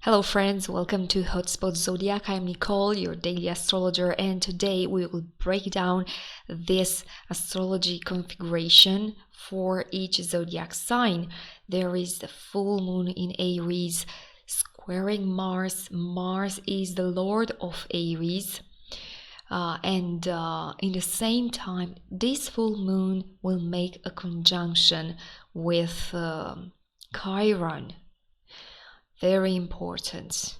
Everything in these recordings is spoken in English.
Hello friends, welcome to Hotspot Zodiac. I'm Nicole, your daily astrologer, and today we will break down this astrology configuration for each zodiac sign. There is the full moon in Aries squaring Mars. Mars is the lord of Aries. And in the same time, this full moon will make a conjunction with Chiron. Very important.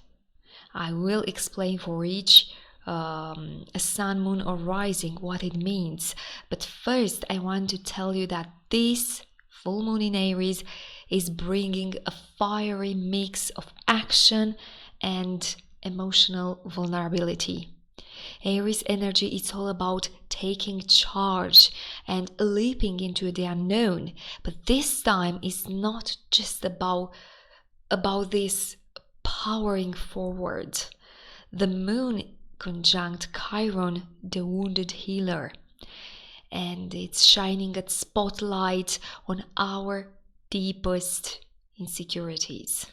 I will explain for each sun, moon, or rising what it means. But first, I want to tell you that this full moon in Aries is bringing a fiery mix of action and emotional vulnerability. Aries energy is all about taking charge and leaping into the unknown. But this time is not just about this powering forward. The moon conjunct Chiron, the wounded healer, and it's shining a spotlight on our deepest insecurities.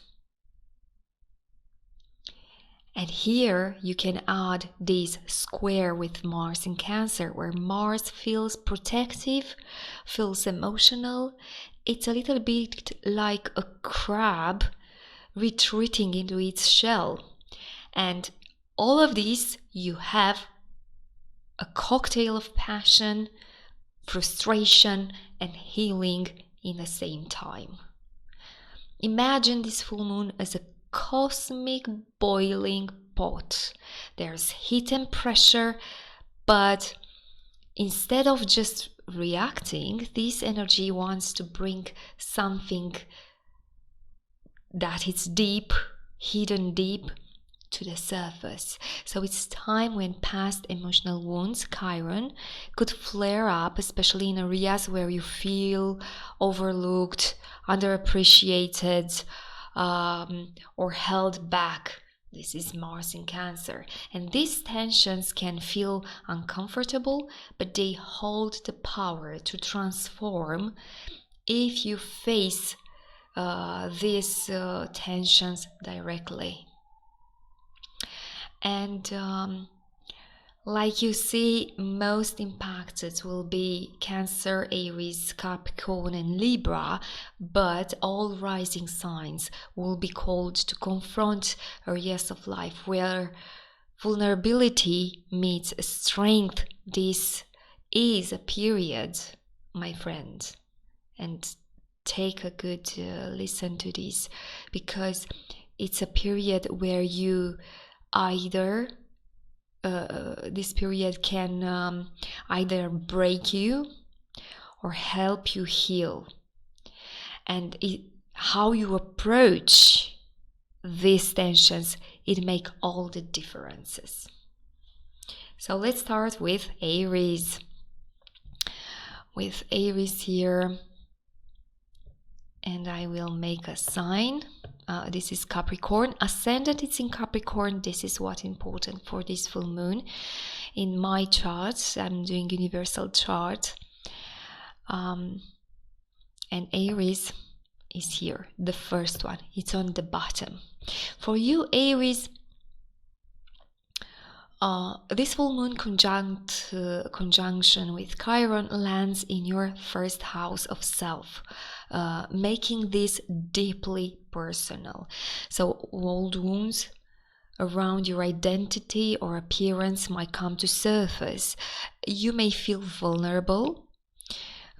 And here you can add this square with Mars in Cancer, where Mars feels protective, feels emotional. It's a little bit like a crab retreating into its shell. And all of these, you have a cocktail of passion, frustration, and healing in the same time. Imagine this full moon as a cosmic boiling pot. There's heat and pressure, but instead of just reacting, this energy wants to bring something that is deep, hidden deep, to the surface. So it's time when past emotional wounds, Chiron, could flare up, especially in areas where you feel overlooked, underappreciated, or held back. This is Mars in Cancer. And these tensions can feel uncomfortable, but they hold the power to transform if you face these tensions directly. And like you see, most impacted will be Cancer, Aries, Capricorn, and Libra, but all rising signs will be called to confront areas of life where vulnerability meets strength. This is a period, my friend, and take a good listen to this, because it's a period where you either this period can either break you or help you heal. And how you approach these tensions, it make all the differences. So let's start with Aries. With Aries here, and I will make a sign. This is Capricorn. Ascendant, it's in Capricorn. This is what's important for this full moon. In my chart, I'm doing universal chart. And Aries is here, the first one. It's on the bottom. For you, Aries, this full moon conjunction with Chiron lands in your first house of self, making this deeply personal. So old wounds around your identity or appearance might come to surface. You may feel vulnerable,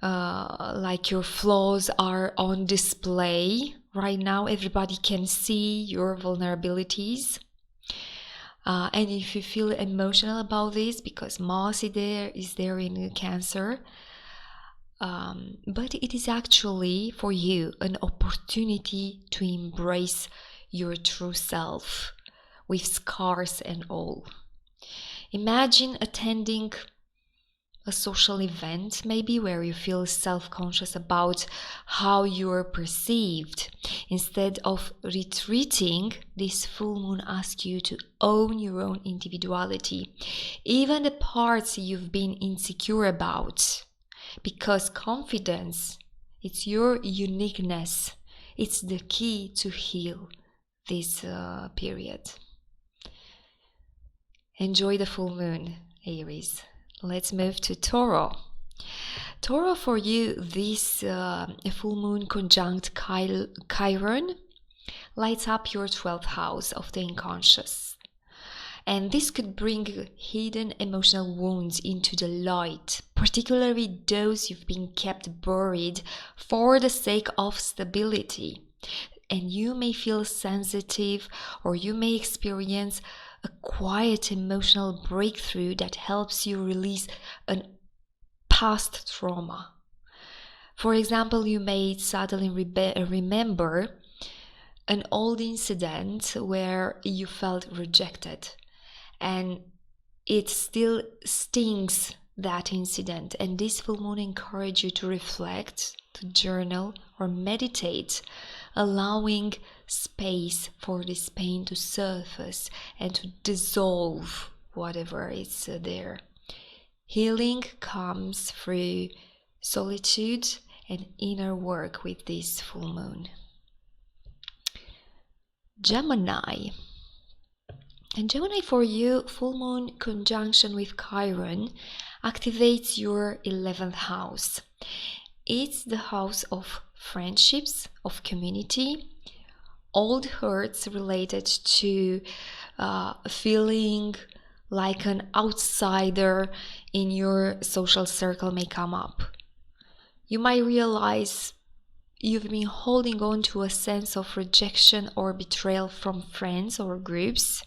like your flaws are on display. Right now, everybody can see your vulnerabilities. And if you feel emotional about this, because Mars is there in Cancer, but it is actually for you an opportunity to embrace your true self with scars and all. Imagine attending a social event, maybe, where you feel self-conscious about how you're perceived. Instead of retreating, this full moon asks you to own your own individuality, even the parts you've been insecure about, because confidence, it's your uniqueness, it's the key to heal this period. Enjoy the full moon, Aries. Let's move to Tauro. Tauro, for you, this full moon conjunct Chiron lights up your 12th house of the unconscious. And this could bring hidden emotional wounds into the light, particularly those you've been kept buried for the sake of stability. And you may feel sensitive, or you may experience a quiet emotional breakthrough that helps you release a past trauma. For example, you may suddenly remember an old incident where you felt rejected, and it still stings, that incident. And this full moon encourages you to reflect, to journal, or meditate, allowing space for this pain to surface and to dissolve whatever is there. Healing comes through solitude and inner work with this full moon. Gemini. And Gemini, for you, full moon conjunction with Chiron activates your 11th house. It's the house of friendships, of community, old hurts related to feeling like an outsider in your social circle may come up. You might realize you've been holding on to a sense of rejection or betrayal from friends or groups.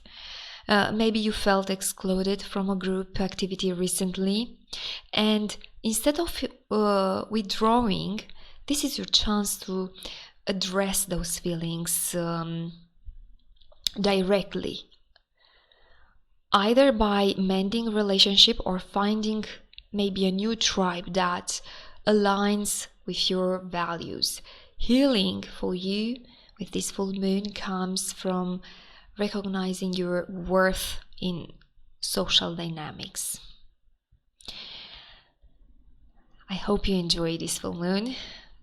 Maybe you felt excluded from a group activity recently, and instead of withdrawing, this is your chance to address those feelings directly, either by mending a relationship or finding maybe a new tribe that aligns with your values. Healing for you with this full moon comes from recognizing your worth in social dynamics. I hope you enjoy this full moon.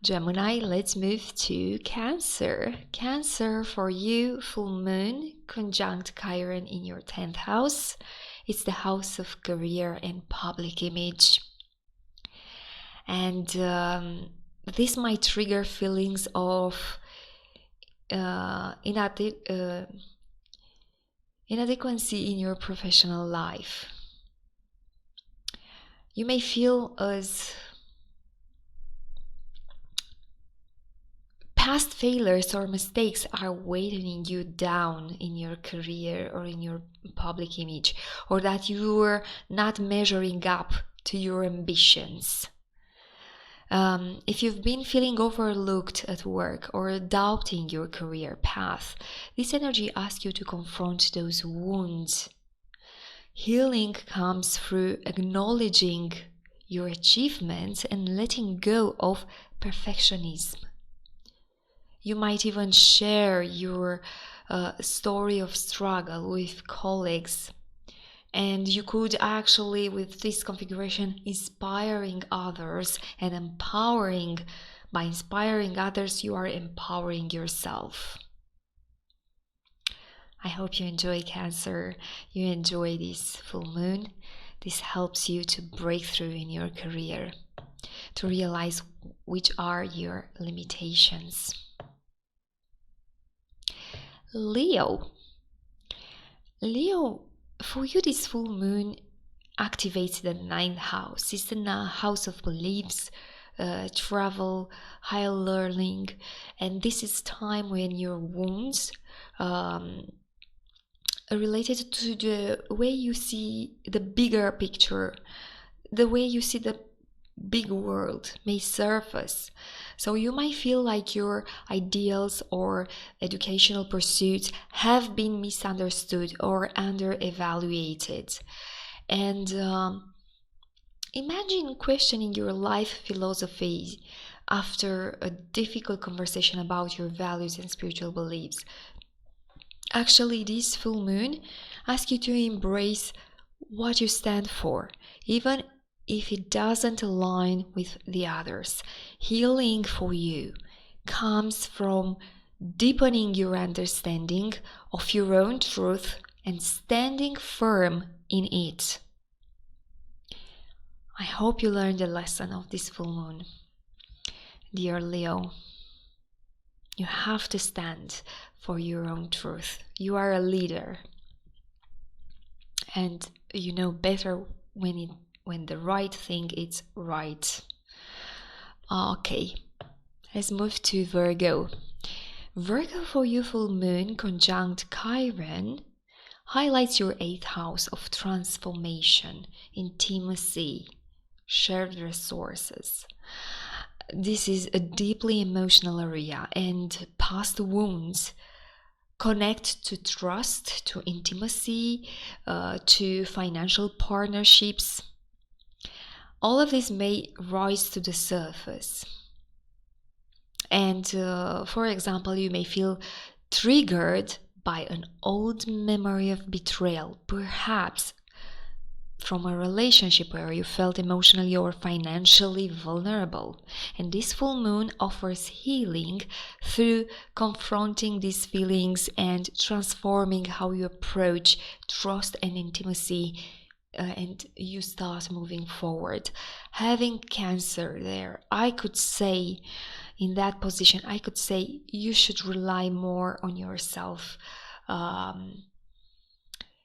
Gemini, let's move to Cancer. Cancer, for you, full moon conjunct Chiron in your 10th house. It's the house of career and public image. And this might trigger feelings of inadequacy in your professional life. You may feel as past failures or mistakes are weighting you down in your career or in your public image, or that you are not measuring up to your ambitions. If you've been feeling overlooked at work or doubting your career path, this energy asks you to confront those wounds. Healing comes through acknowledging your achievements and letting go of perfectionism. You might even share your story of struggle with colleagues. And you could actually, with this configuration, inspiring others and empowering. By inspiring others, you are empowering yourself. I hope you enjoy, Cancer. You enjoy this full moon. This helps you to break through in your career, to realize which are your limitations. Leo, for you, this full moon activates the 9th house. It's the house of beliefs, travel, higher learning, and this is time when your wounds are related to the way you see the bigger picture, the way you see the big world may surface. So you might feel like your ideals or educational pursuits have been misunderstood or under-evaluated. And imagine questioning your life philosophy after a difficult conversation about your values and spiritual beliefs. Actually, this full moon asks you to embrace what you stand for, even if it doesn't align with the others. Healing for you comes from deepening your understanding of your own truth and standing firm in it. I hope you learned the lesson of this full moon. Dear Leo, you have to stand for your own truth. You are a leader, and you know better when the right thing is right. Okay, let's move to Virgo. Virgo, for you, full moon conjunct Chiron highlights your 8th house of transformation, intimacy, shared resources. This is a deeply emotional area, and past wounds connect to trust, to intimacy, to financial partnerships. All of this may rise to the surface. And for example, you may feel triggered by an old memory of betrayal, perhaps from a relationship where you felt emotionally or financially vulnerable. And this full moon offers healing through confronting these feelings and transforming how you approach trust and intimacy, and you start moving forward. Having Cancer there, I could say, in that position, I could say you should rely more on yourself,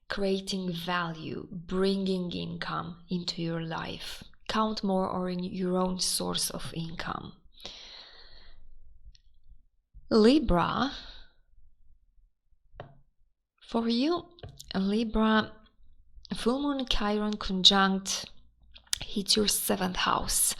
creating value, bringing income into your life. Count more on your own source of income. Libra, for you, Libra, full moon Chiron conjunct hits your 7th house,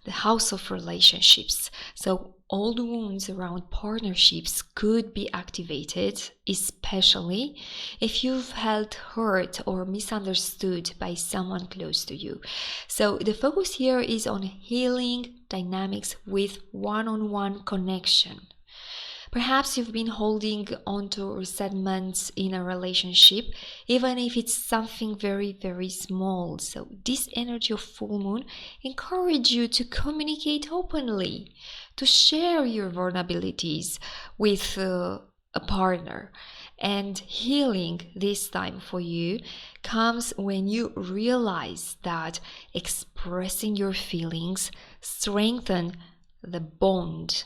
the house of relationships. So old wounds around partnerships could be activated, especially if you've felt hurt or misunderstood by someone close to you. So the focus here is on healing dynamics with one-on-one connection. Perhaps you've been holding on to resentments in a relationship, even if it's something very, very small. So this energy of full moon encourages you to communicate openly, to share your vulnerabilities with a partner. And healing this time for you comes when you realize that expressing your feelings strengthens the bond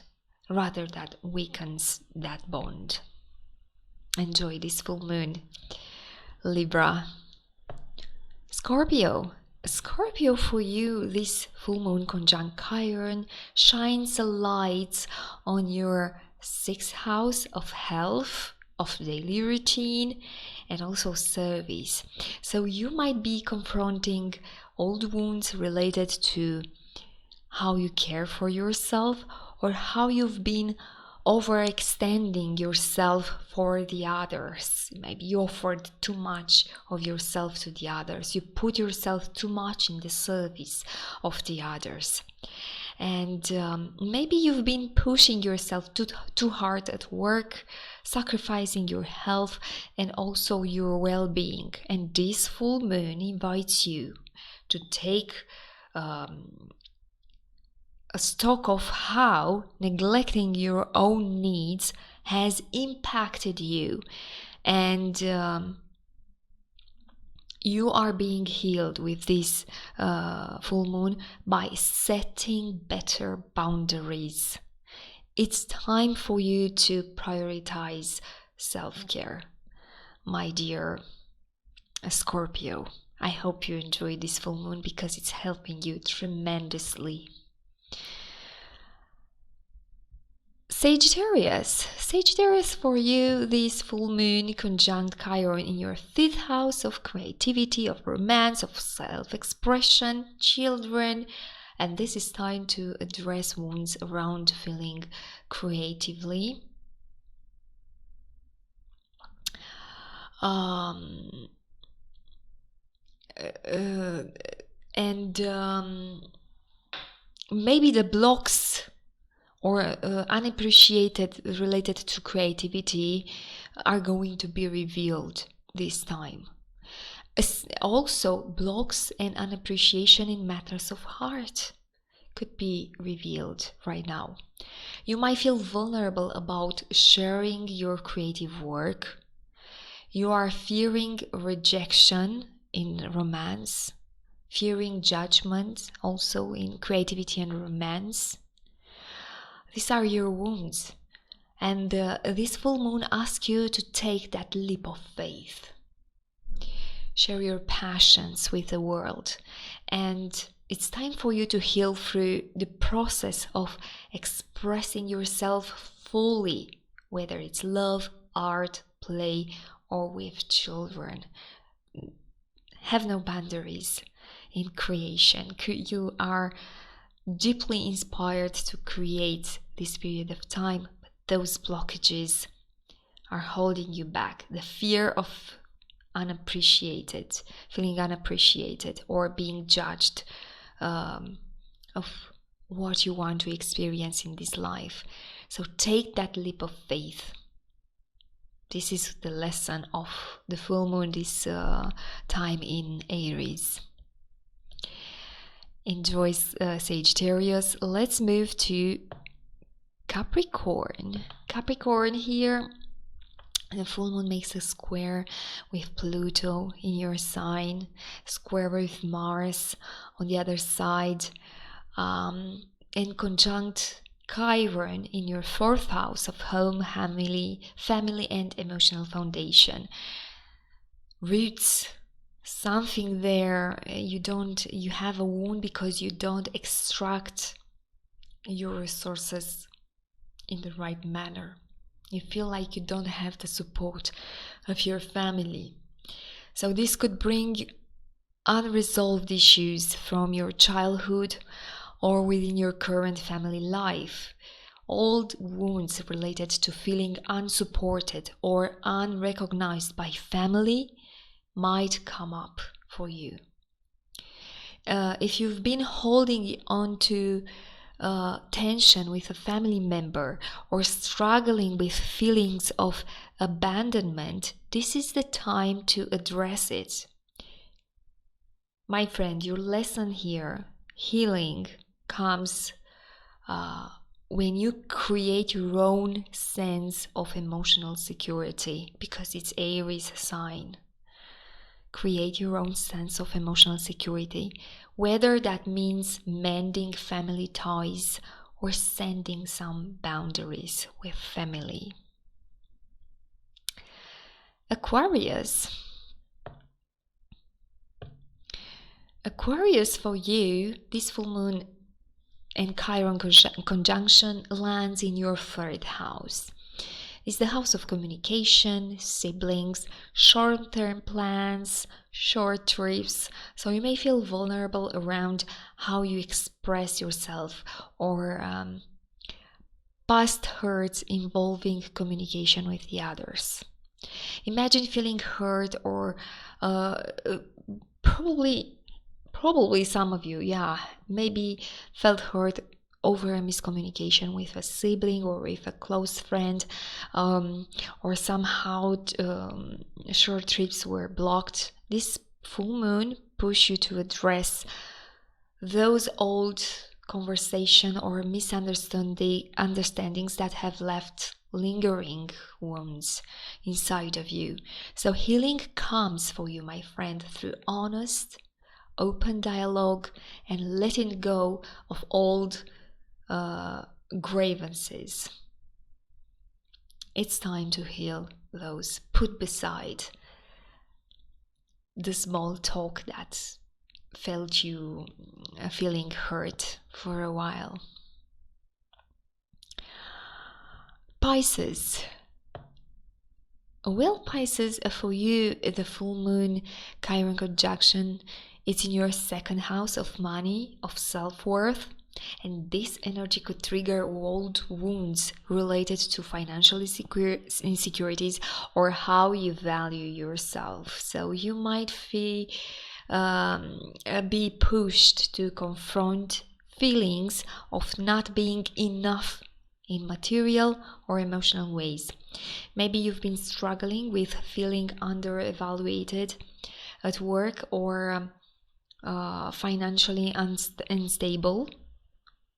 rather that weakens that bond. Enjoy this full moon. Libra. Scorpio, for you, this full moon conjunct Chiron shines a light on your 6th house of health, of daily routine, and also service. So you might be confronting old wounds related to how you care for yourself, or how you've been overextending yourself for the others. Maybe you offered too much of yourself to the others. You put yourself too much in the service of the others. And maybe you've been pushing yourself too hard at work, sacrificing your health and also your well-being. And this full moon invites you to take a stock of how neglecting your own needs has impacted you, and you are being healed with this full moon by setting better boundaries. It's time for you to prioritize self-care, my dear Scorpio. I hope you enjoy this full moon because it's helping you tremendously. Sagittarius, for you, this full moon conjunct Chiron in your 5th house of creativity, of romance, of self-expression, children, and this is time to address wounds around feeling creatively. Maybe the blocks or unappreciated related to creativity are going to be revealed this time. Also, blocks and unappreciation in matters of heart could be revealed right now. You might feel vulnerable about sharing your creative work. You are fearing rejection in romance, fearing judgment also in creativity and romance. These are your wounds. And this full moon asks you to take that leap of faith. Share your passions with the world. And it's time for you to heal through the process of expressing yourself fully, whether it's love, art, play, or with children. Have no boundaries in creation. You are deeply inspired to create this period of time, but those blockages are holding you back. The fear of feeling unappreciated or being judged of what you want to experience in this life. So take that leap of faith. This is the lesson of the full moon this time in Aries. Enjoy Sagittarius. Let's move to Capricorn. Capricorn here. The full moon makes a square with Pluto in your sign, square with Mars on the other side, and conjunct Chiron in your 4th house of home, family and emotional foundation. Roots, something there, you have a wound because you don't extract your resources in the right manner. You feel like you don't have the support of your family. So this could bring unresolved issues from your childhood or within your current family life. Old wounds related to feeling unsupported or unrecognized by family might come up for you. If you've been holding on to tension with a family member or struggling with feelings of abandonment, this is the time to address it. My friend, your lesson here, healing, comes when you create your own sense of emotional security, because it's Aries sign. Create your own sense of emotional security, whether that means mending family ties or sending some boundaries with family. Aquarius. Aquarius, for you, this full moon and Chiron conjunction lands in your 3rd house. It's the house of communication, siblings, short-term plans, short trips. So you may feel vulnerable around how you express yourself or past hurts involving communication with the others. Imagine feeling hurt or probably some of you, maybe felt hurt over a miscommunication with a sibling or with a close friend, or somehow short trips were blocked. This full moon pushes you to address those old conversation or misunderstandings that have left lingering wounds inside of you. So healing comes for you, my friend, through honest, open dialogue and letting go of old grievances. It's time to heal those. Put beside the small talk that felt you feeling hurt for a while. Pisces. Well, Pisces, for you, the full moon Chiron conjunction, it's in your 2nd house of money, of self-worth. And this energy could trigger old wounds related to financial insecurities or how you value yourself. So you might be pushed to confront feelings of not being enough in material or emotional ways. Maybe you've been struggling with feeling under-evaluated at work or financially unstable.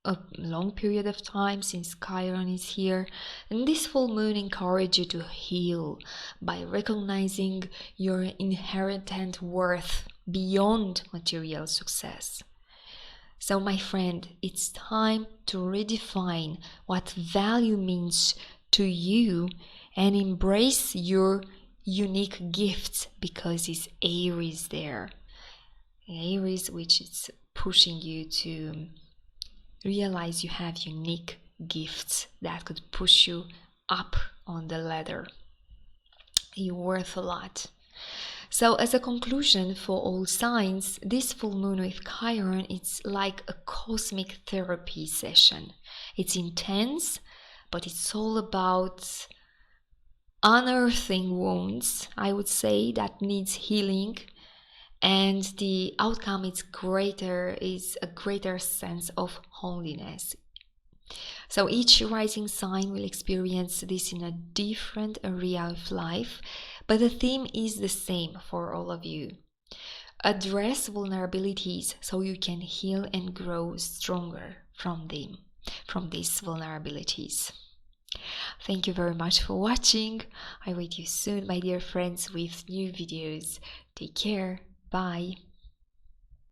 a long period of time since Chiron is here, and this full moon encourages you to heal by recognizing your inherent worth beyond material success. So my friend, it's time to redefine what value means to you and embrace your unique gifts, because it's Aries there. Aries, which is pushing you to realize you have unique gifts that could push you up on the ladder. You're worth a lot. So as a conclusion for all signs, this full moon with Chiron, it's like a cosmic therapy session. It's intense, but it's all about unearthing wounds, I would say, that needs healing, and the outcome is a greater sense of holiness. So each rising sign will experience this in a different area of life, but the theme is the same for all of you. Address vulnerabilities so you can heal and grow stronger from these vulnerabilities. Thank you very much for watching. I wait you soon, my dear friends, with new videos. Take care. Bye.